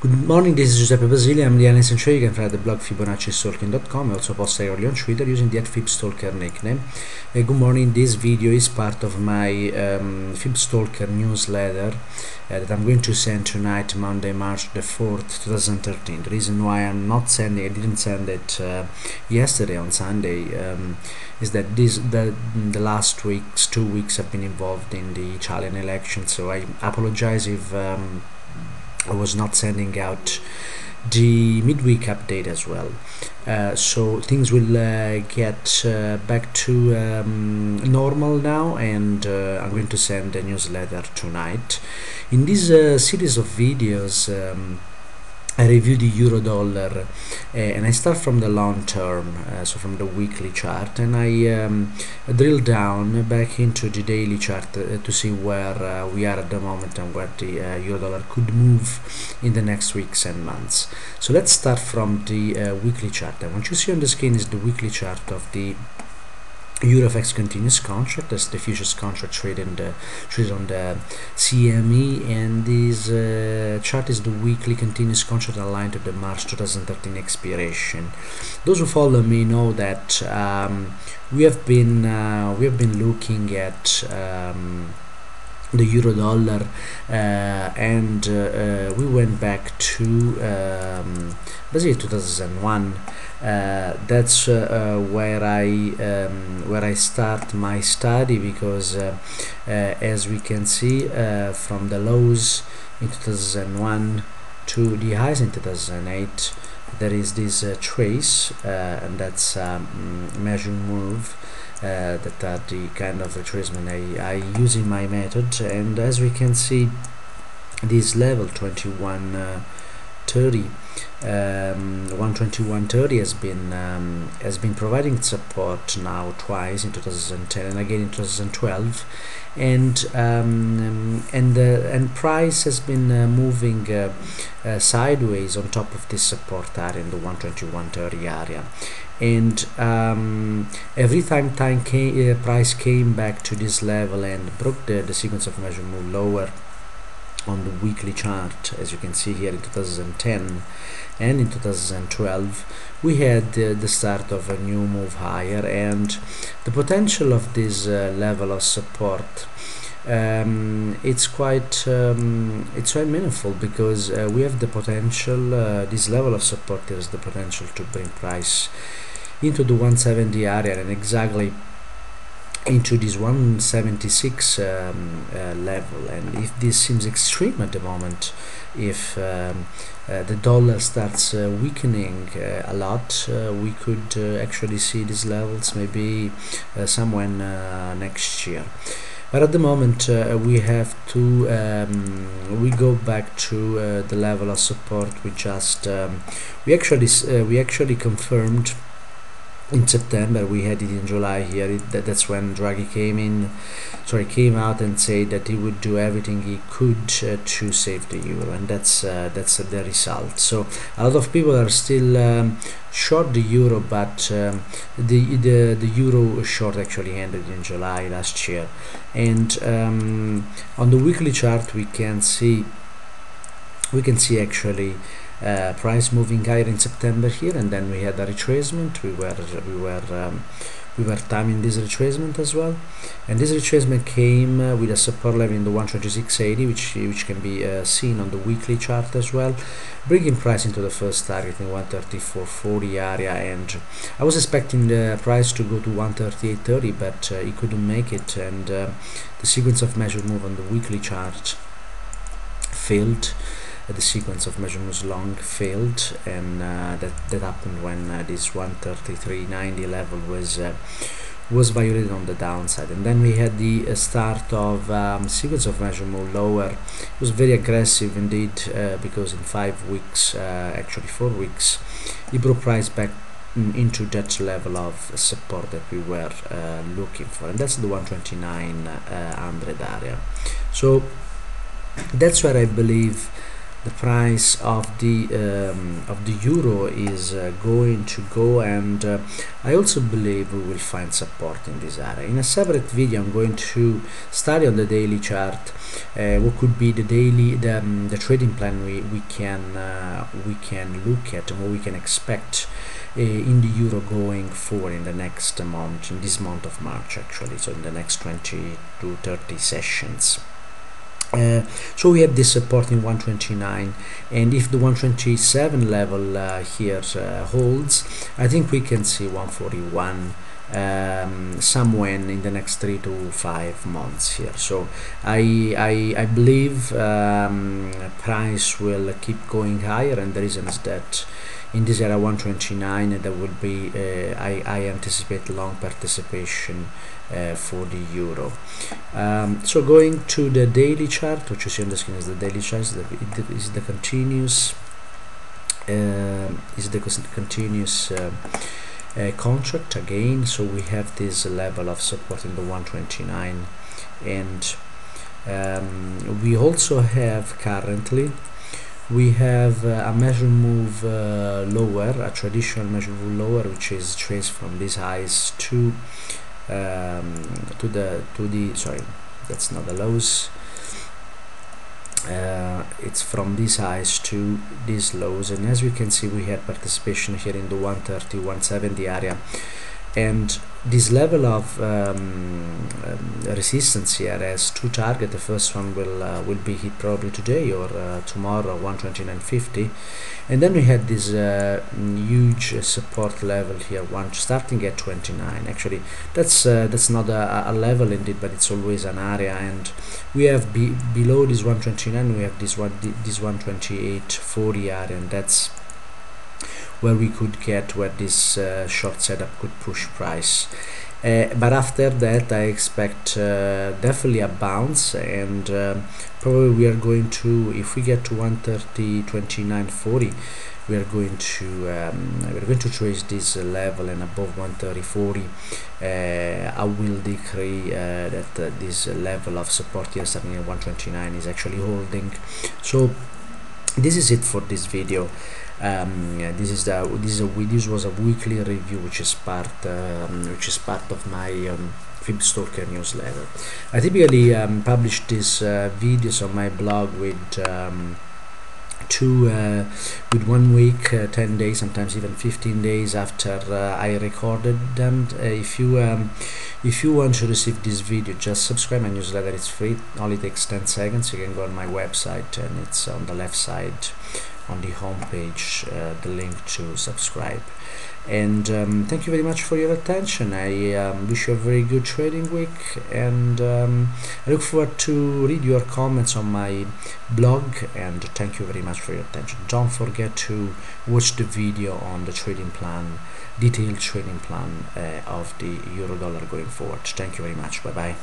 Good morning, this is Giuseppe Basili. I'm the analyst and trader. You can find the blog FibonacciStalking.com. I also post regularly on Twitter using the @FibStalker nickname. Good morning, this video is part of my FibStalker newsletter that I'm going to send tonight, Monday, March the 4th, 2013. The reason why I didn't send it yesterday on Sunday is that the last 2 weeks have been involved in the Italian election, so I apologize if I was not sending out the midweek update as well. So things will get back to normal now, and I'm going to send a newsletter tonight. In this series of videos, I review the euro dollar and I start from the long term, so from the weekly chart, and I drill down back into the daily chart to see where we are at the moment and where the euro dollar could move in the next weeks and months. So let's start from the weekly chart. And what you see on the screen is the weekly chart of the EUROFX continuous contract. That's the futures contract traded on the CME, and this chart is the weekly continuous contract aligned to the March 2013 expiration. Those who follow me know that we have been looking at the euro dollar, and we went back to basically 2001. That's where I start my study, because as we can see from the lows in 2001 to the highs in 2008, there is this trace, and that's measure move. That are the kind of retracement I use in my method. And as we can see, this level 2130 121.30 has been providing support now twice in 2010 and again in 2012, and price has been moving sideways on top of this support area in the 121.30 area. And every time price came back to this level and broke the sequence of measure move lower on the weekly chart, as you can see here in 2010 and in 2012, we had the start of a new move higher, and the potential of this level of support, it's quite meaningful, because we have the potential, this level of support has the potential to bring price into the 170 area and exactly into this 176 level. And if this seems extreme at the moment, if the dollar starts weakening a lot, we could actually see these levels maybe somewhere next year. But at the moment, we have to we go back to the level of support we just we actually confirmed in September. We had it in July here. That's when Draghi came out and said that he would do everything he could to save the euro, and that's the result. So a lot of people are still short the euro, but the euro short actually ended in July last year. And on the weekly chart, we can see actually price moving higher in September here, and then we had a retracement. We were timing this retracement as well, and this retracement came with a support level in the 126.80, which can be seen on the weekly chart as well, bringing price into the first target in 134.40 area. And I was expecting the price to go to 138.30, but it couldn't make it, and the sequence of measure move on the weekly chart failed. The sequence of measurements long failed, and that happened when this 133.90 level was violated on the downside. And then we had the start of sequence of measure move lower. It was very aggressive indeed, because in 5 weeks, actually 4 weeks, it brought price back into that level of support that we were looking for, and that's the 12900 area. So that's where I believe the price of the euro is going to go, and I also believe we will find support in this area. In a separate video I'm going to study on the daily chart what could be the trading plan we can look at and what we can expect in the euro going forward in the next month, in this month of March actually, so in the next 20 to 30 sessions. So we have this support in 129, and if the 127 level here holds, I think we can see 141 somewhere in the next 3 to 5 months here. So I believe price will keep going higher, and the reason is that in this area 129 there will be I anticipate long participation for the euro. So going to the daily chart, what you see on the screen is the daily chart. Is the continuous contract again. So we have this level of support in the 129, and we also have currently we have a measure move lower, a traditional measure move lower, which is traced from these highs to the sorry, that's not the lows, it's from these highs to these lows, and as we can see we had participation here in the 130 170 area, and this level of resistance here has two targets. The first one will be hit probably today or tomorrow, 129.50, and then we had this huge support level here, starting at 29. Actually that's not a level indeed, but it's always an area, and we have below this 129 we have this 128.40 area, and that's where we could get, where this short setup could push price. But after that I expect definitely a bounce, and probably we are going to, if we get to 130.29.40, we are going to trace this level, and above 130.40 I will decree that this level of support here starting at 129 is actually holding. So this is it for this video. This was a weekly review, which is part of my FibStalker newsletter. I typically publish these videos on my blog with 1 week, 10 days, sometimes even 15 days after I recorded them. If you want to receive this video, just subscribe my newsletter. It's free, only takes 10 seconds. You can go on my website, and it's on the left side on the home page, the link to subscribe. And thank you very much for your attention. I wish you a very good trading week, and I look forward to read your comments on my blog, and thank you very much for your attention. Don't forget to watch the video on the trading plan, detailed trading plan of the euro dollar going forward. Thank you very much. Bye bye.